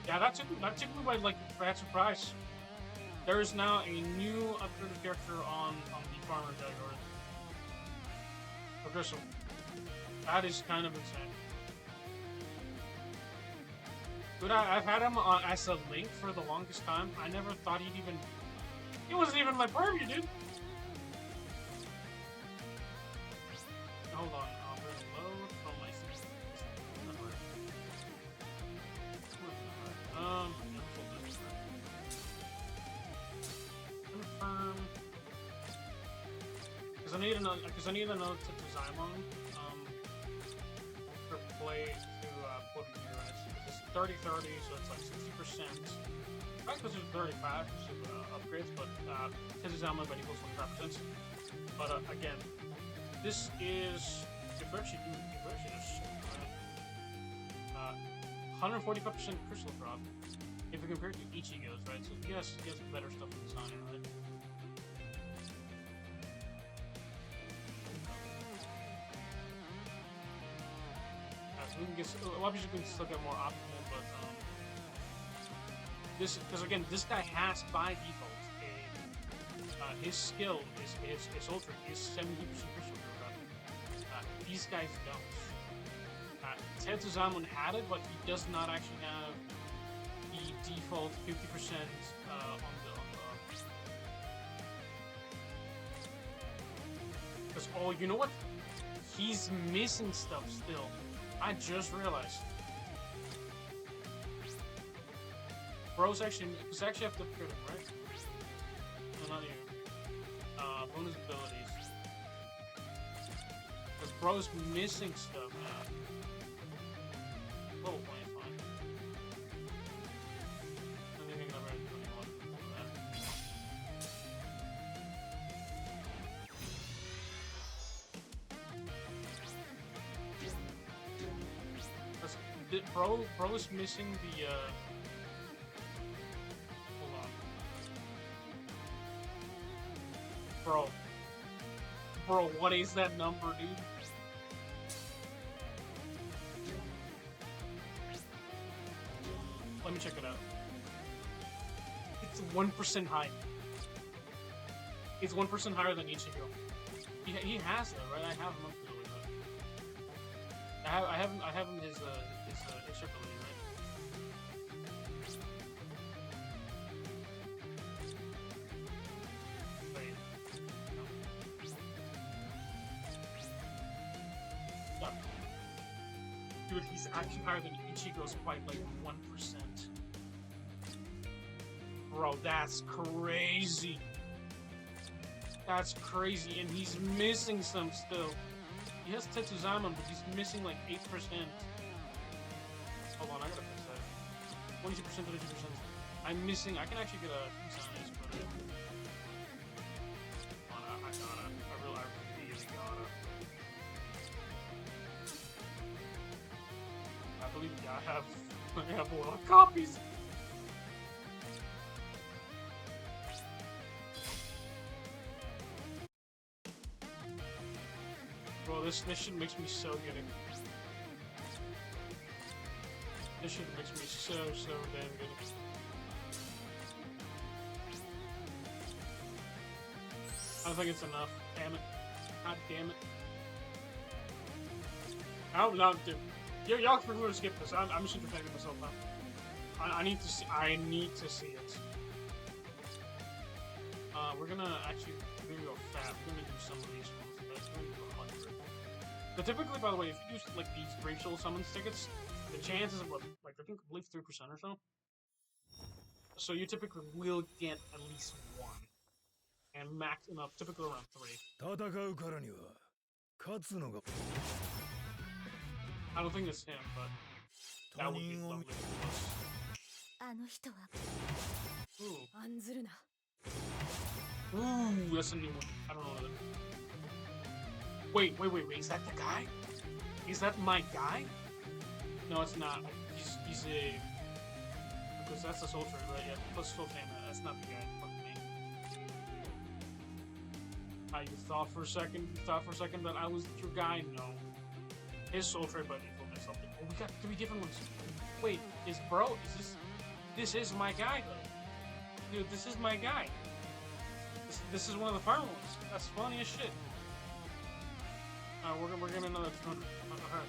Yeah, that took me by like bad surprise. There is now a new upgraded character on the farmer category. Crystal. That is kind of insane. Dude, I've had him as a link for the longest time. I never thought he'd even... He wasn't even my purview, dude! Hold on, I'll reload from my... Confirm... Because I need another tip to Xymon, for play to put in here, right? So it's 30-30, so it's like 60%. Right, because there's 35 upgrades, but tip to Xymon by equals 25%. But again, this is if we're actually just 145% crystal drop. If we compare it to Ichigo's, right? So he has better stuff in design, right? We can get, obviously we can still get more optimal, but this, because again, this guy has by default his skill is ultra, is 70% crystal drop. These guys don't. Tetsuzamon had it, but he does not actually have the default 50% on the. Because oh, you know what? He's missing stuff still. I just realized. Bro's actually, because I actually have to upgrade him, right? No, not you. Bonus abilities. Because Bro's missing stuff now. Level 20 is fine. Anything over 21. Bro is missing the hold on. Bro, what is that number, dude? Let me check it out. It's 1% high. It's 1% higher than Ichigo. He has that, right? I have him up to the way, but I have him his ability, right? Wait. No. Stop. Dude, he's actually higher than Ichigo's by like 1%. Bro, that's crazy. That's crazy, and he's missing some still. He has Tetsuzama, but he's missing like 8%. Hold on, I gotta fix that. 22%, 32%. I'm missing. I can actually get a Tetsuzama, but I gotta. I really gotta. I believe I have a lot of copies. Bro, this shit makes me so giddy. This shit makes me so damn giddy. I don't think it's enough. Damn it. God damn it. Oh no, dude. Y'all can prefer to skip this. I'm just entertaining myself now. I need to see. I need to see it. We're gonna actually go fast. We're gonna do some of these ones. That's going to be 100. But typically, by the way, if you use like these racial summons tickets, the chances of like I believe 3% or so. So you typically will get at least one, and max typically around 3. I don't think it's him, but that would be lovely. Ooh, that's a new one. I don't know that. Wait. Is that the guy? Is that my guy? No, it's not. He's a... Because that's a Soul Trade, right? Yeah, plus Soul Trade. That's not the guy. Fuck me. You thought for a second that I was your guy? No. His Soul Trade by default is something. Oh, we got 3 different ones. Wait, this is my guy, though. Dude, this is my guy. This is one of the final ones. That's funny as shit. We're getting another 200. 100.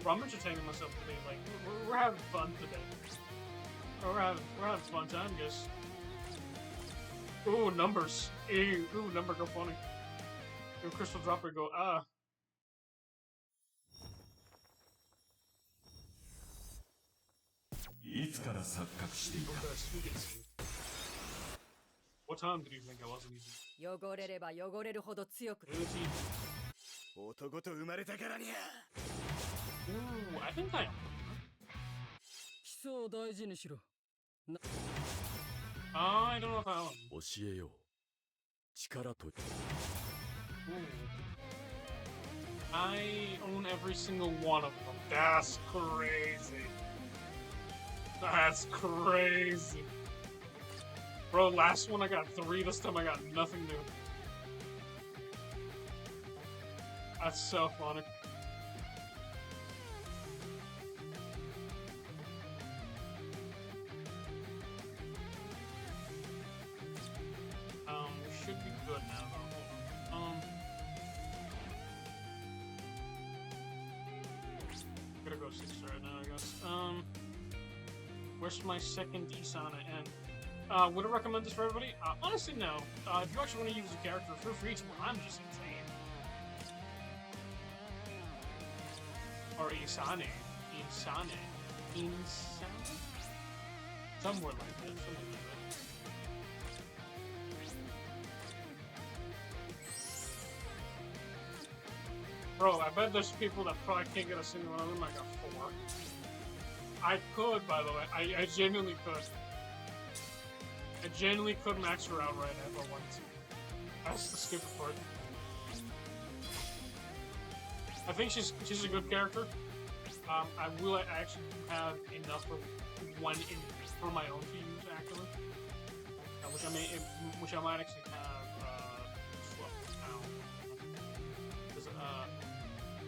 Bro, I'm entertaining myself today. Like we're having fun today. We're having fun time, guys. Ooh, numbers. Ooh, number go funny. Ooh, Crystal Dropper go What time did you think I wasn't using? Ooh, I think I am. I don't know if I am. Ooh. I own every single one of them. That's crazy. That's crazy. Bro, last one I got 3, this time I got nothing new. That's so funny. We should be good now, though. Gotta go 6 right now, I guess. Where's my second Isana end? Would I recommend this for everybody? Honestly, no. If you actually want to use a character, feel free to. I'm just insane. Or Isane. Somewhere like that. Something like that. Bro, I bet there's people that probably can't get a single one of them. I got 4. I could, by the way. I genuinely could. I genuinely could max her out right now if I wanted to. That's the stupid part. I think she's a good character. I will actually have enough for one for my own to use actually, which I might actually have swapped out.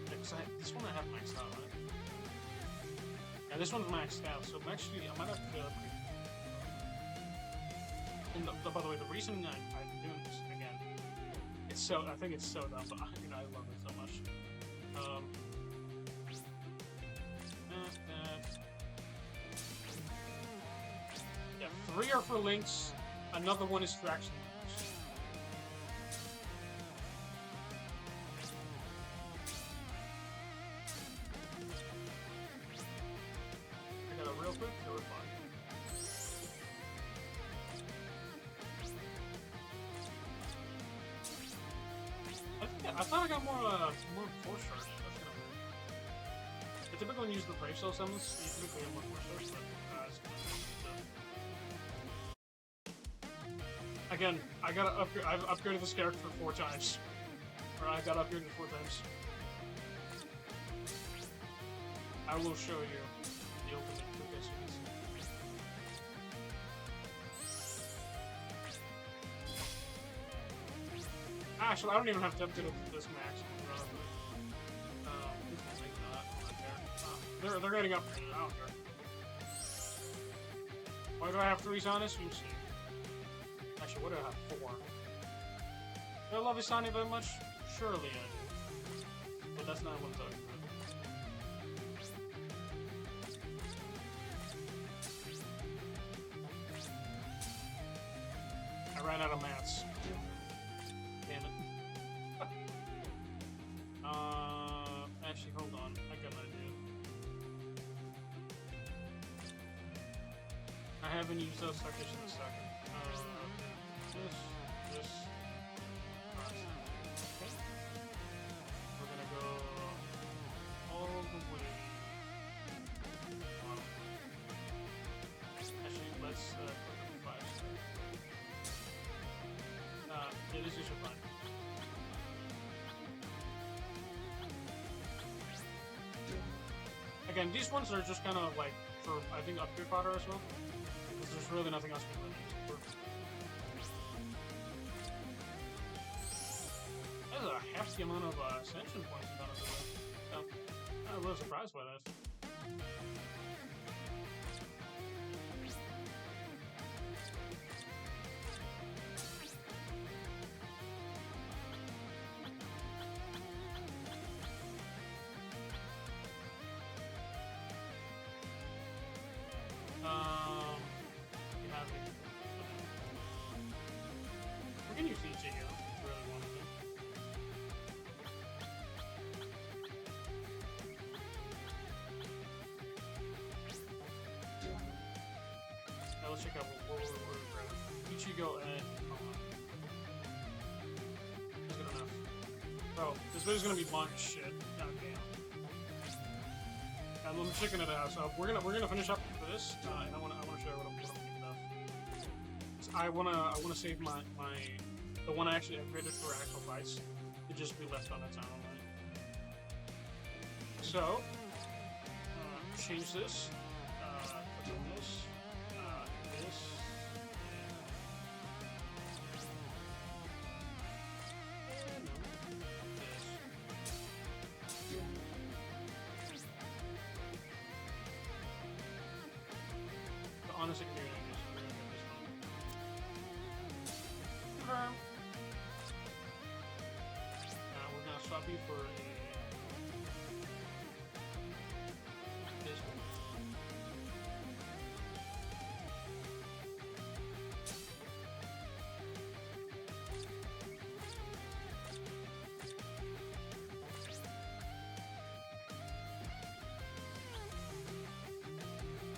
Because this one I have maxed out, right? Yeah, this one's maxed out, so actually I might have to. And by the way, the reason I'm doing this again, I think it's so dumb, but I love it so much. Yeah, 3 are for links. Another one is for action. I got a real quick. They were fine. thought I got more force charge. That's kind of weird. I typically use the brave cell summons. You typically have more force charge, but it's again, I gotta upgrade. I've upgraded this character 4 times. Or I got upgraded 4 times. I will show you the ultimate quick. Actually, I don't even have to upgrade this max. They're getting upgraded. I don't care. Why do I have 3 Sonis? You see. Actually, what do I have? 4. Do I love Isani very much? Surely I do. But that's not what I'm talking about. I ran out of mats. Damn it. Actually, hold on. I got an idea. I haven't used those suckers in a second. This. We're gonna go all the way. Actually, let's put them 5 stars. Yeah, this is fine. Again, these ones are just kind of like for, I think, upgrade fodder as well. Because there's really nothing else we can really use. That's a hefty amount of ascension points you got into this. So, I'm a little surprised by that. You have it. We can use EG if we really wanted to. Now let's check out what we're grabbing. Ichigo and that's good enough. Bro, this video's gonna be long as shit. God damn. I'm checking it out. So we're gonna finish up for this, and I wanna show you what I'm thinking of. So I wanna save my the one I actually upgraded for actual fights to just be left on its own. Right? So change this. Put on this. This. Honestly, we're gonna get this one. Now we're gonna swap you for this one.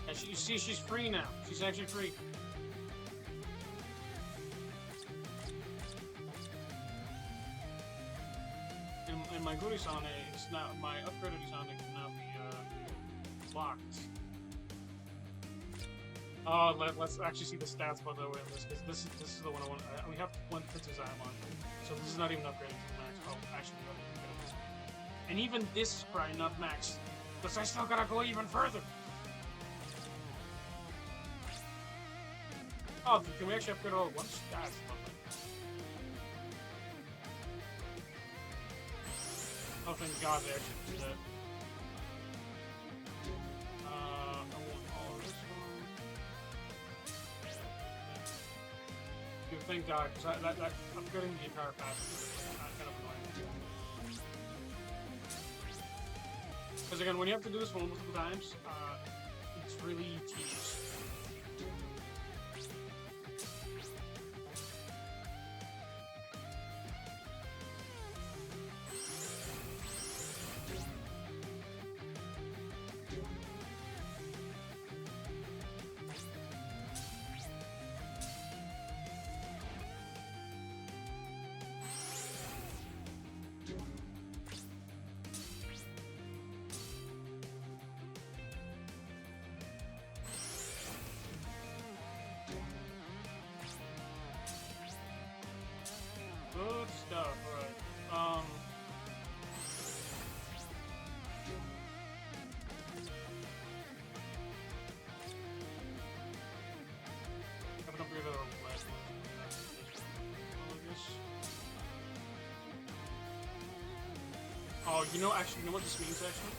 And you see, she's free now. She's actually free. And my good Isane is now, my upgraded Isane can now be locked. Oh, let's actually see the stats by the way on this, because this is the one I want. We have one Tetsuzamon, so this is not even upgraded to the max. Oh, actually, and even this is probably not max, because I still gotta go even further. Oh, can we actually upgrade all at once? That's lovely. Oh, thank God they actually did that. I want all of this one. Dude, thank God, because that upgrading the entire path is kind of annoying. Because again, when you have to do this one multiple times, it's really tedious. you know, actually, you know what this means, actually?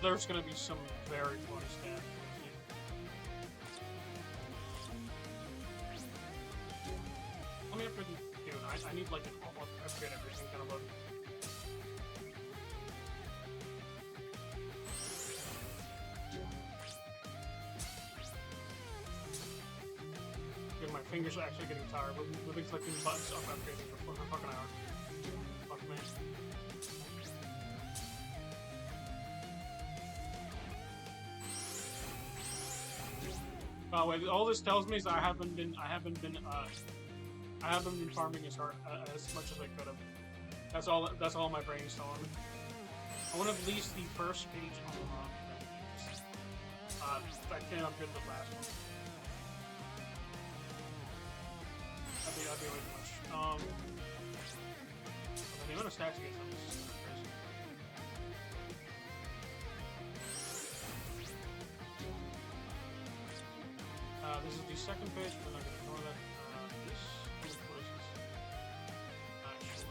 There's gonna be some very funny stuff. Let me upgrade, dude, I need, like, upgrade everything kind of load. Dude, my fingers are actually getting tired. We've been clicking buttons up upgrading for a fucking hour. Fuck me. By the way, all this tells me is I haven't been farming as hard as much as I could have. That's all my brain is telling me. I want to at least the first page unlocked. I can't upgrade the last one. That'd be way too much. The amount of stacks you get from this is crazy. This is the second page, we're not gonna ignore that. This is places. Sure.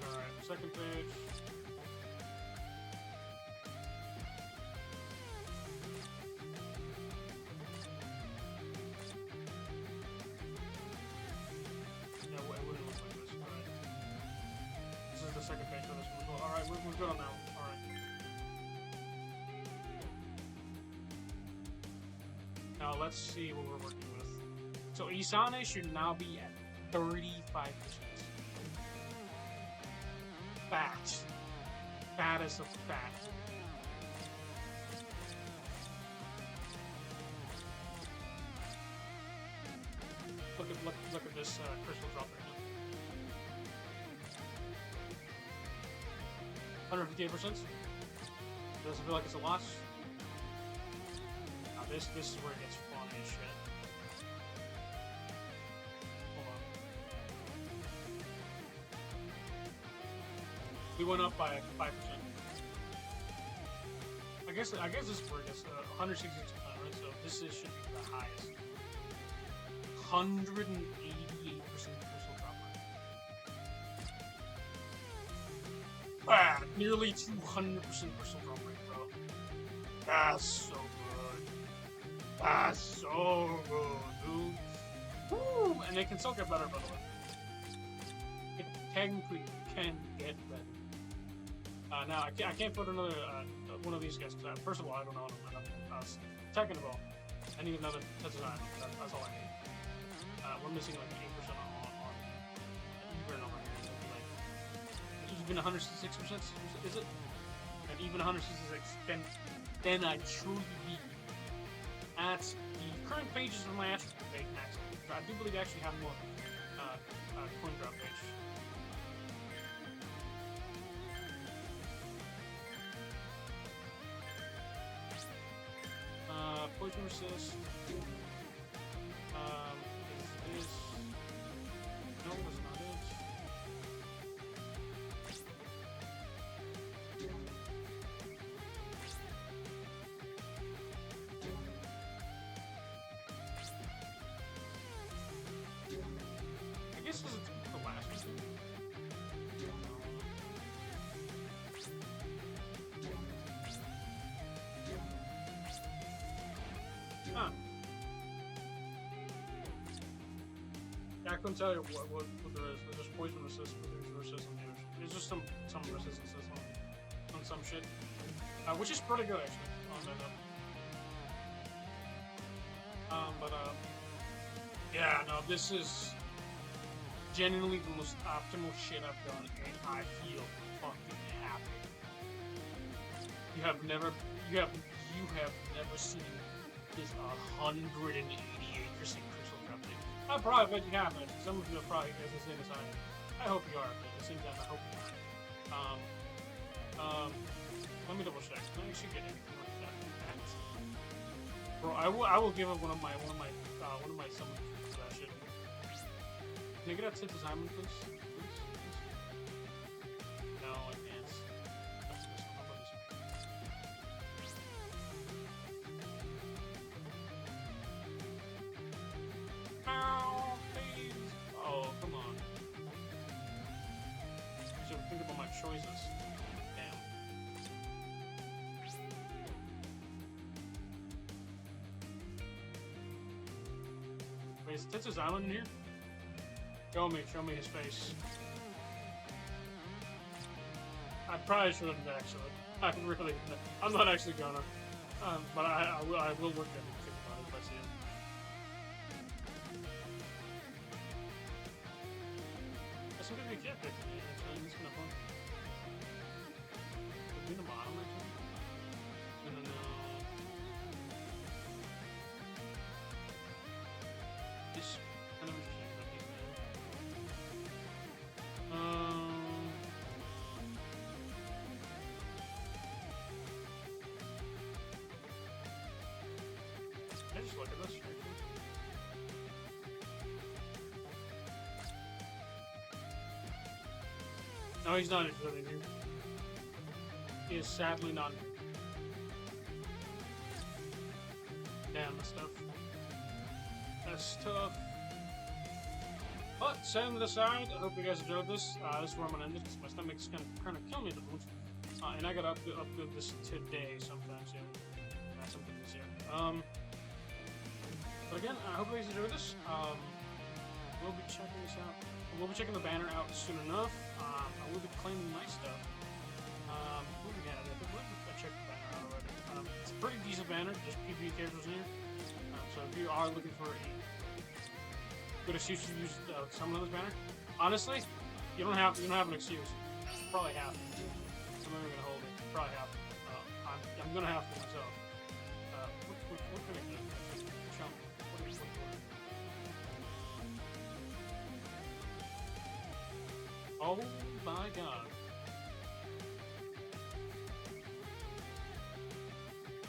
Alright, second page. Yeah, it wouldn't look like this. Alright. This is the second page for this one as well. Alright, we're good on that one. Alright. Now let's see what we're working with. So Isane should now be at 35%. Fat. Fat as a fat. Look at this crystal drop right now. 158%. Doesn't feel like it's a lot. Now this is where it gets funny as shit. Hold on. We went up by 5%. I guess this is where it gets 166%, right? So this should be the highest. 188% crystal drop rate. Ah, nearly 200% crystal drop rate, bro. That's so good. That's so good, dude. Woo! And it can still get better, by the way. It technically can get better. Now, I can't put another one of these guys, because first of all, I don't know enough. Second of all, I need another design. That's all I need. We're missing like 8% on even over here. So like, even 166%, is it? And even 166, then I truly be at the current pages of my actual page max. I do believe I actually have more coin drop page. Poison resist. Is this? No, that's not it. I guess this is the last one. Huh. Yeah, I couldn't tell you what there is. There's just poison resistance, resistance. There's just some resistances on some shit, which is pretty good actually. Yeah, no, this is genuinely the most optimal shit I've done, and I feel fucking happy. You have never seen this 188% crystal drop rate. I probably bet you have it. Some of you are probably as the same as I am. I hope you are, but at the same time, I hope you're not. Let me double check. Can I actually get anything like that? Bro, I will give up one of my summons for that shit. Can I get that Tip Simon, please? No, I can't. That's this one. Is Tetsu's Island in here? Show me his face. I probably shouldn't actually. I'm not actually gonna. But I will look at it and think about it if I see it. That's some good kid picture. Actually, it's kind of fun. Could be the bottom actually. No. This kind of interesting. I just look at this. No, he's not really new. He is sadly not new. Damn, that's tough. That's tough. But setting it aside, I hope you guys enjoyed this. This is where I'm gonna end it because my stomach's kind of killing me at the moment. And I gotta upload this today sometime soon. Sometime this year. But again, I hope you guys enjoyed this. We'll be checking this out. We'll be checking the banner out soon enough. I will be claiming my stuff. What we got? I checked the banner out already. It's a pretty decent banner. There's PvP characters in here. So if you are looking for a good excuse to use someone on this banner, honestly, you don't have an excuse. You probably have to. I'm not even gonna hold it. You probably have to. I'm gonna have to myself. What can I get? Chump. Oh my god.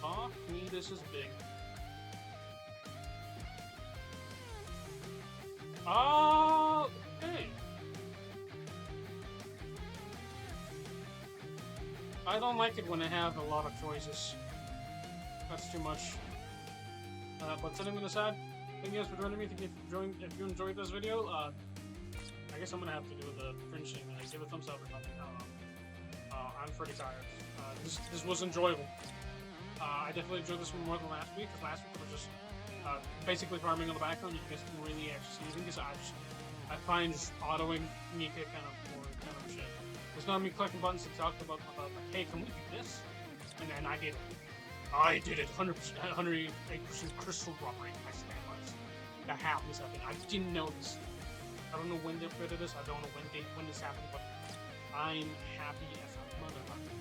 Fuck me, this is big. Oh, hey. I don't like it when I have a lot of choices. That's too much. But setting it aside, thank you guys for joining me. Thank you if you enjoyed this video. I guess I'm gonna have to do the fringe thing. Give a thumbs up or something. I don't know. I'm pretty tired. This was enjoyable. I definitely enjoyed this one more than last week, because last week it was just basically farming on the background. You guys can really actually see anything, because I find just autoing Nika kind of boring, kind of shit. It's not me clicking buttons to talk about like, hey, can we do this? And then I did it. I did it. 100%, 108% crystal robbery. My standbys. That happens. I didn't know this. I don't know when they upgraded this. I don't know when this happened, but I'm happy as a motherfucker.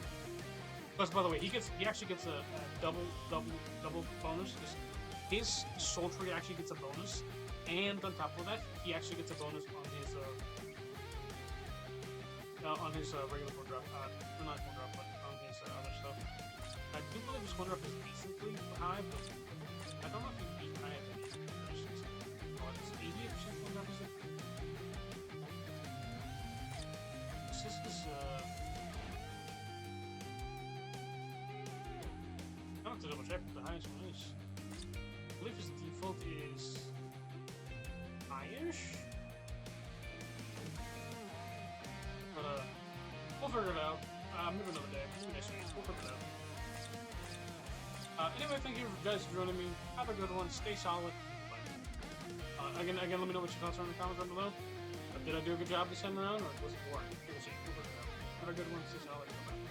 Plus, by the way, he actually gets a double bonus. His soul tree actually gets a bonus, and on top of that, he actually gets a bonus on his regular one drop. Not one drop, but on his other stuff. I do believe his one drop is decently high, but I don't know if he'd be high at the 80% one drop, is it? This is I have to double check what the highest one is. I believe his default is high-ish? But we'll figure it out. Maybe another day. Maybe next week. We'll figure it out. Anyway, thank you guys for joining me. Have a good one. Stay solid. Again, let me know what your thoughts are in the comments down below. Did I do a good job this time around, or was it boring? We'll see. We'll figure it out. Have a good one. Stay solid. Bye-bye.